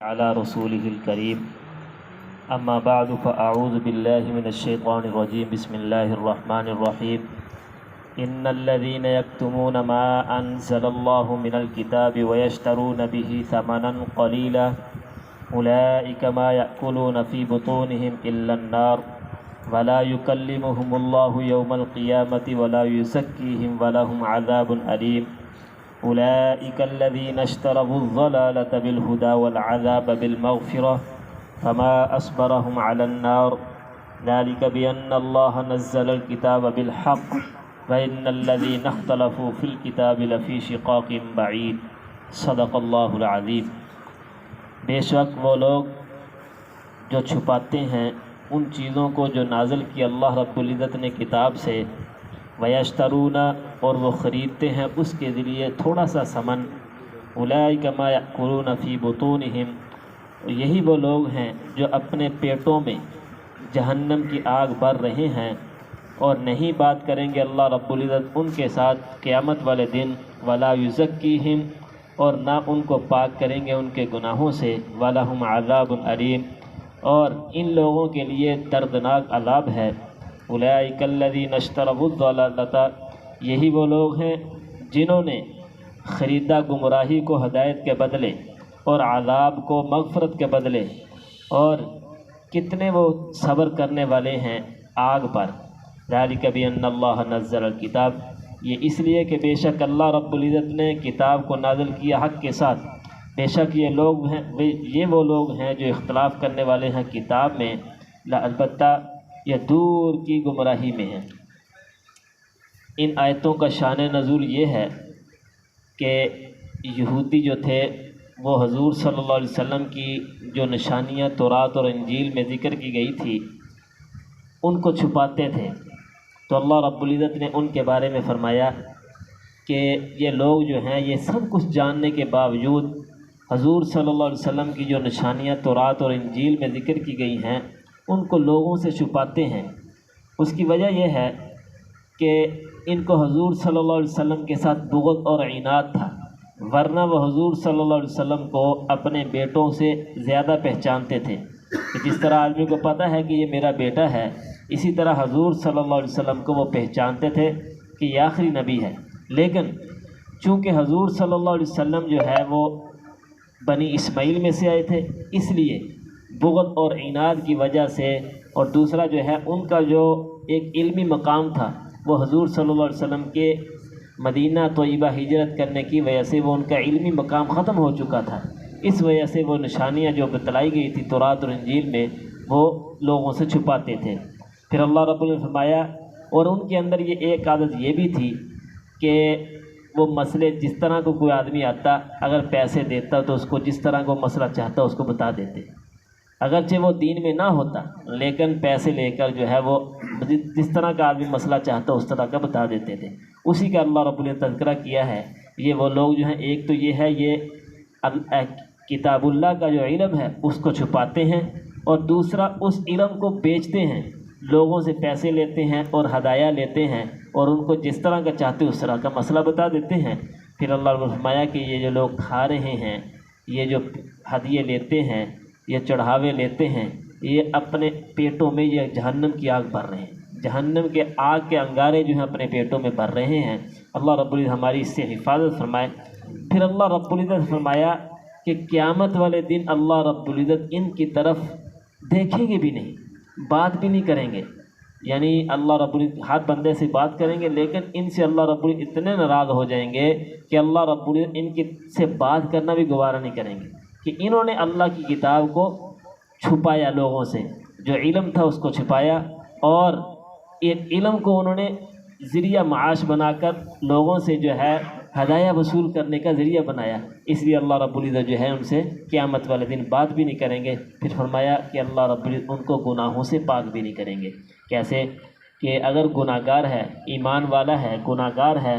على رسوله الكريم أما بعد فأعوذ بالله من الشيطان الرجيم بسم الله الرحمن الرحيم إن الذين يكتمون ما أنزل الله من الكتاب ويشترون به ثمنا قليلا أولئك ما يأكلون في بطونهم إلا النار ولا يكلمهم الله يوم القيامة ولا يزكيهم ولهم عذاب أليم أولئك الذين اشتروا الضلالة بالهدى والعذاب بالمغفرة فما أصبرهم على النار ذلك بأن الله نزل الكتاب بالحق وإن الذين اختلفوا في الكتاب لفي شقاق بعيد صدق اللہ العظیم۔ بے شک وہ لوگ جو چھپاتے ہیں ان چیزوں کو جو نازل کی اللہ رب العزت نے کتاب سے، ویشترون اور وہ خریدتے ہیں اس کے ذریعے تھوڑا سا ثمن، اولئک ما یأکلون فی بطونہم، یہی وہ لوگ ہیں جو اپنے پیٹوں میں جہنم کی آگ بھر رہے ہیں اور نہیں بات کریں گے اللہ رب العزت ان کے ساتھ قیامت والے دن، ولا یزکیہم اور نہ ان کو پاک کریں گے ان کے گناہوں سے، ولہم عذاب علیم اور ان لوگوں کے لیے دردناک عذاب ہے۔ اولئک الذین اشتروا الضلالۃ، یہی وہ لوگ ہیں جنہوں نے خریدا گمراہی کو ہدایت کے بدلے اور عذاب کو مغفرت کے بدلے، اور کتنے وہ صبر کرنے والے ہیں آگ پر۔ ذالک بأن اللہ نزل الکتاب، یہ اس لیے کہ بے شک اللہ رب العزت نے کتاب کو نازل کیا حق کے ساتھ، بے شک یہ وہ لوگ ہیں جو اختلاف کرنے والے ہیں کتاب میں، البتہ یہ دور کی گمراہی میں ہیں۔ ان آیتوں کا شان نزول یہ ہے کہ یہودی جو تھے وہ حضور صلی اللہ علیہ وسلم کی جو نشانیاں تورات اور انجیل میں ذکر کی گئی تھی ان کو چھپاتے تھے، تو اللہ رب العزت نے ان کے بارے میں فرمایا کہ یہ لوگ جو ہیں یہ سب کچھ جاننے کے باوجود حضور صلی اللہ علیہ وسلم کی جو نشانیاں تورات اور انجیل میں ذکر کی گئی ہیں ان کو لوگوں سے چھپاتے ہیں۔ اس کی وجہ یہ ہے کہ ان کو حضور صلی اللہ علیہ وسلم کے ساتھ بغض اور عناد تھا، ورنہ وہ حضور صلی اللہ علیہ وسلم کو اپنے بیٹوں سے زیادہ پہچانتے تھے۔ کہ جس طرح آدمی کو پتہ ہے کہ یہ میرا بیٹا ہے، اسی طرح حضور صلی اللہ علیہ وسلم کو وہ پہچانتے تھے کہ یہ آخری نبی ہے۔ لیکن چونکہ حضور صلی اللہ علیہ وسلم جو ہے وہ بنی اسماعیل میں سے آئے تھے، اس لیے بغض اور عناد کی وجہ سے، اور دوسرا جو ہے ان کا جو ایک علمی مقام تھا وہ حضور صلی اللہ علیہ وسلم کے مدینہ طیبہ ہجرت کرنے کی وجہ سے وہ ان کا علمی مقام ختم ہو چکا تھا، اس وجہ سے وہ نشانیاں جو بتلائی گئی تھی تورات اور انجیل میں وہ لوگوں سے چھپاتے تھے۔ پھر اللہ رب العزت نے فرمایا، اور ان کے اندر یہ ایک عادت یہ بھی تھی کہ وہ مسئلے جس طرح کو کوئی آدمی آتا اگر پیسے دیتا تو اس کو جس طرح کو مسئلہ چاہتا اس کو بتا دیتے، اگرچہ وہ دین میں نہ ہوتا لیکن پیسے لے کر جو ہے وہ جس طرح کا آدمی مسئلہ چاہتا اس طرح کا بتا دیتے تھے۔ اسی کا اللہ رب العزت نے تذکرہ کیا ہے۔ یہ وہ لوگ جو ہیں، ایک تو یہ ہے یہ کتاب اللہ کا جو علم ہے اس کو چھپاتے ہیں، اور دوسرا اس علم کو بیچتے ہیں، لوگوں سے پیسے لیتے ہیں اور ہدایہ لیتے ہیں اور ان کو جس طرح کا چاہتے اس طرح کا مسئلہ بتا دیتے ہیں۔ پھر اللہ رب نے فرمایا کہ یہ جو لوگ کھا رہے ہیں، یہ جو ہدیے لیتے ہیں، یہ چڑھاوے لیتے ہیں، یہ اپنے پیٹوں میں یہ جہنم کی آگ بھر رہے ہیں، جہنم کے آگ کے انگارے جو ہیں اپنے پیٹوں میں بھر رہے ہیں۔ اللہ رب العزت ہماری اس سے حفاظت فرمائے۔ پھر اللہ رب العزت نے فرمایا کہ قیامت والے دن اللہ رب العزت ان کی طرف دیکھیں گے بھی نہیں، بات بھی نہیں کریں گے، یعنی اللہ رب العزت ہاتھ بندے سے بات کریں گے لیکن ان سے اللہ رب العزت اتنے ناراض ہو جائیں گے کہ اللہ رب العزت ان کی سے بات کرنا بھی گوارہ نہیں کریں گے کہ انہوں نے اللہ کی کتاب کو چھپایا، لوگوں سے جو علم تھا اس کو چھپایا، اور ایک علم کو انہوں نے ذریعہ معاش بنا کر لوگوں سے جو ہے ہدایہ وصول کرنے کا ذریعہ بنایا، اس لیے اللہ رب العزت جو ہے ان سے قیامت والے دن بات بھی نہیں کریں گے۔ پھر فرمایا کہ اللہ رب العزت ان کو گناہوں سے پاک بھی نہیں کریں گے۔ کیسے کہ اگر گناہ گار ہے، ایمان والا ہے، گناہ گار ہے،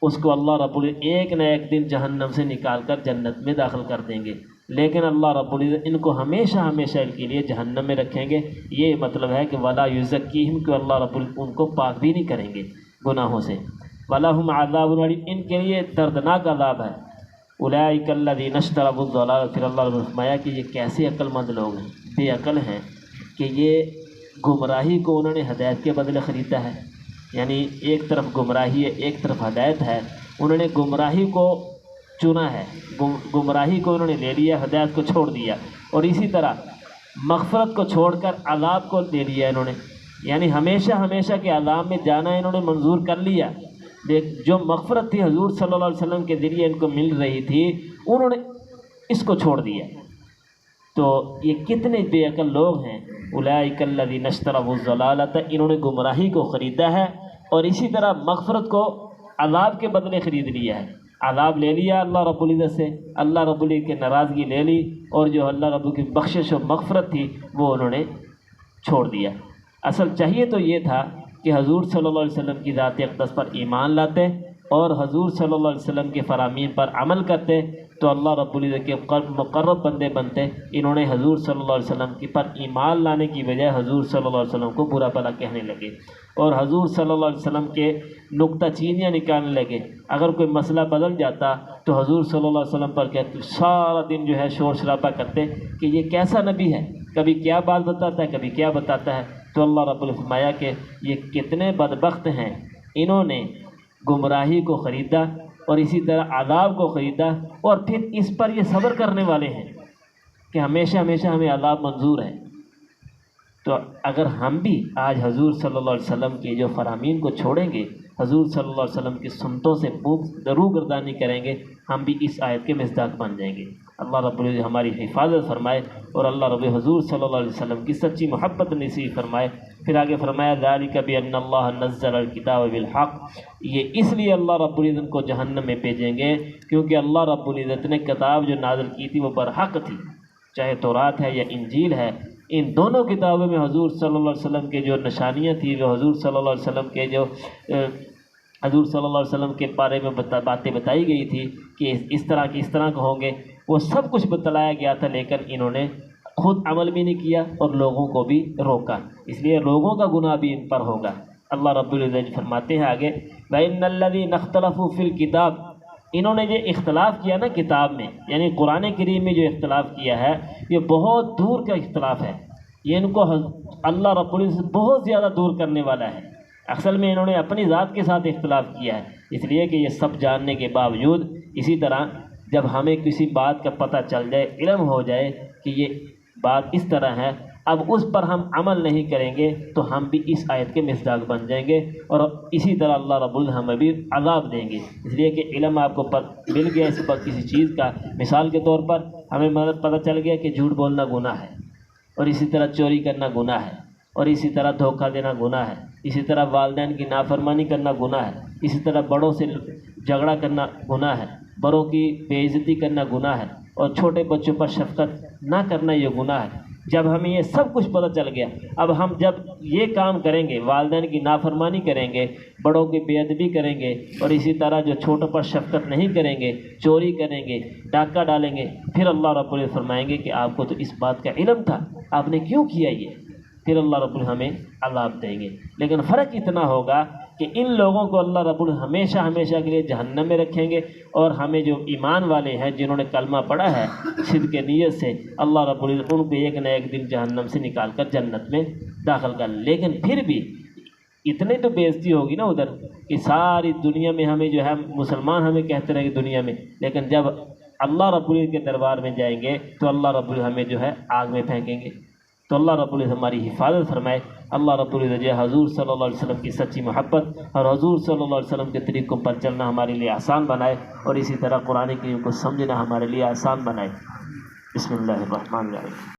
اس کو اللہ رب العزت ایک نہ ایک دن جہنم سے نکال کر جنت میں داخل کر دیں گے، لیکن اللہ رب العزت ان کو ہمیشہ ہمیشہ کے لیے جہنم میں رکھیں گے۔ یہ مطلب ہے کہ ولا یزکیہم، کہ اللہ رب العزت ان کو پاک بھی نہیں کریں گے گناہوں سے۔ وَلَهُمْ عَذَابٌ عَلِيمٌ، ان کے لیے دردناک عذاب ہے۔ اولئک الذین اشتروا الضلالۃ، پھر اللہ نے فرمایا کہ یہ کیسے عقل مند لوگ ہیں، بے عقل ہیں کہ یہ گمراہی کو انہوں نے ہدایت کے بدلے خریدا ہے، یعنی ایک طرف گمراہی ہے ایک طرف ہدایت ہے، انہوں نے گمراہی کو چنا ہے، گمراہی کو انہوں نے لے لیا، ہدایت کو چھوڑ دیا، اور اسی طرح مغفرت کو چھوڑ کر عذاب کو لے لیا انہوں نے، یعنی ہمیشہ ہمیشہ کے عذاب میں جانا انہوں نے منظور کر لیا، جو مغفرت تھی حضور صلی اللہ علیہ وسلم کے ذریعے ان کو مل رہی تھی انہوں نے اس کو چھوڑ دیا۔ تو یہ کتنے بے عقل لوگ ہیں، اولئک الذین اشتروا الضلالۃ، انہوں نے گمراہی کو خریدا ہے اور اسی طرح مغفرت کو عذاب کے بدلے خرید لیا ہے، عذاب لے لیا اللہ رب العزت سے، اللہ رب العزت کی ناراضگی لے لی، اور جو اللہ رب کی بخشش و مغفرت تھی وہ انہوں نے چھوڑ دیا۔ اصل چاہیے تو یہ تھا کہ حضور صلی اللہ علیہ وسلم کی ذات اقدس پر ایمان لاتے اور حضور صلی اللہ علیہ وسلم کے فرامین پر عمل کرتے تو اللہ رب العزت کے مقرب بندے بنتے۔ انہوں نے حضور صلی اللہ علیہ وسلم کی پر ایمان لانے کی بجائے حضور صلی اللہ علیہ وسلم کو برا بھلا کہنے لگے اور حضور صلی اللہ علیہ وسلم کے نکتہ چینیاں نکالنے لگے۔ اگر کوئی مسئلہ بدل جاتا تو حضور صلی اللہ علیہ وسلم پر کہتے، سارا دن جو ہے شور شرابہ کرتے کہ یہ کیسا نبی ہے، کبھی کیا بات بتاتا ہے کبھی کیا بتاتا ہے۔ تو اللہ رب العزت نے فرمایا کہ یہ کتنے بدبخت ہیں، انہوں نے گمراہی کو خریدا اور اسی طرح عذاب کو خریدا اور پھر اس پر یہ صبر کرنے والے ہیں کہ ہمیشہ ہمیشہ ہمیں عذاب منظور ہے۔ تو اگر ہم بھی آج حضور صلی اللہ علیہ وسلم کے جو فرامین کو چھوڑیں گے، حضور صلی اللہ علیہ وسلم کی سنتوں سے روگردانی کریں گے، ہم بھی اس آیت کے مصداق بن جائیں گے۔ اللہ رب العزت ہماری حفاظت فرمائے اور اللہ رب حضور صلی اللہ علیہ وسلم کی سچی محبت نصیب فرمائے۔ پھر آگے فرمایا ذالک بأن اللہ نزل الکتاب بالحق، یہ اس لیے اللہ رب العزت کو جہنم میں بھیجیں گے کیونکہ اللہ رب العزت نے کتاب جو نازل کی تھی وہ برحق تھی، چاہے تورات ہے یا انجیل ہے، ان دونوں کتابوں میں حضور صلی اللہ علیہ وسلم کے جو نشانیاں تھیں، جو حضور صلی اللہ علیہ وسلم کے جو حضور صلی اللہ علیہ وسلم کے بارے میں باتیں بتائی گئی تھی کہ اس طرح کے ہوں گے، وہ سب کچھ بتلایا گیا تھا، لیکن انہوں نے خود عمل بھی نہیں کیا اور لوگوں کو بھی روکا، اس لیے لوگوں کا گناہ بھی ان پر ہوگا۔ اللہ رب العزت فرماتے ہیں آگے وَإِنَّ الَّذِينَ اخْتَلَفُوا فِي الْكِتَابِ، انہوں نے جو اختلاف کیا نا کتاب میں، یعنی قرآن کریم میں جو اختلاف کیا ہے یہ بہت دور کا اختلاف ہے، یہ ان کو اللہ رب العزت بہت زیادہ دور کرنے والا ہے۔ اصل میں انہوں نے اپنی ذات کے ساتھ اختلاف کیا ہے، اس لیے کہ یہ سب جاننے کے باوجود اسی طرح جب ہمیں کسی بات کا پتہ چل جائے، علم ہو جائے کہ یہ بات اس طرح ہے، اب اس پر ہم عمل نہیں کریں گے تو ہم بھی اس آیت کے مصداق بن جائیں گے اور اسی طرح اللہ رب العزت ہمیں بھی عذاب دیں گے، اس لیے کہ علم آپ کو مل گیا اس پر کسی چیز کا، مثال کے طور پر ہمیں پتہ چل گیا کہ جھوٹ بولنا گناہ ہے، اور اسی طرح چوری کرنا گناہ ہے، اور اسی طرح دھوکہ دینا گناہ ہے، اسی طرح والدین کی نافرمانی کرنا گناہ ہے، اسی طرح بڑوں سے جھگڑا کرنا گناہ ہے، بڑوں کی بے عزتی کرنا گناہ ہے، اور چھوٹے بچوں پر شفقت نہ کرنا یہ گناہ ہے۔ جب ہمیں یہ سب کچھ پتہ چل گیا، اب ہم جب یہ کام کریں گے، والدین کی نافرمانی کریں گے، بڑوں کی بے ادبی کریں گے، اور اسی طرح جو چھوٹوں پر شفقت نہیں کریں گے، چوری کریں گے، ڈاکہ ڈالیں گے، پھر اللہ رب العزت فرمائیں گے کہ آپ کو تو اس بات کا علم تھا، آپ نے کیوں کیا یہ؟ پھر اللہ رب العزت ہمیں عذاب دیں گے۔ لیکن فرق اتنا ہوگا کہ ان لوگوں کو اللہ رب العزت ہمیشہ ہمیشہ کے لیے جہنم میں رکھیں گے، اور ہمیں جو ایمان والے ہیں جنہوں نے کلمہ پڑھا ہے صدق نیت سے، اللہ رب العزت ان کو ایک نہ ایک دن جہنم سے نکال کر جنت میں داخل کر۔ لیکن پھر بھی اتنے تو بے عزتی ہوگی نا ادھر کہ ساری دنیا میں ہمیں جو ہے مسلمان ہمیں کہتے رہے دنیا میں، لیکن جب اللہ رب العزت کے دربار میں جائیں گے تو اللہ رب العزت ہمیں جو ہے آگ میں پھینکیں گے۔ تو اللہ رب العزت ہماری حفاظت فرمائے۔ اللہ رب العزت جو حضور صلی اللہ علیہ وسلم کی سچی محبت اور حضور صلی اللہ علیہ وسلم کے طریقوں پر چلنا ہمارے لیے آسان بنائے، اور اسی طرح قرآن کریم کو سمجھنا ہمارے لیے آسان بنائے۔ بسم اللہ الرحمن الرحیم۔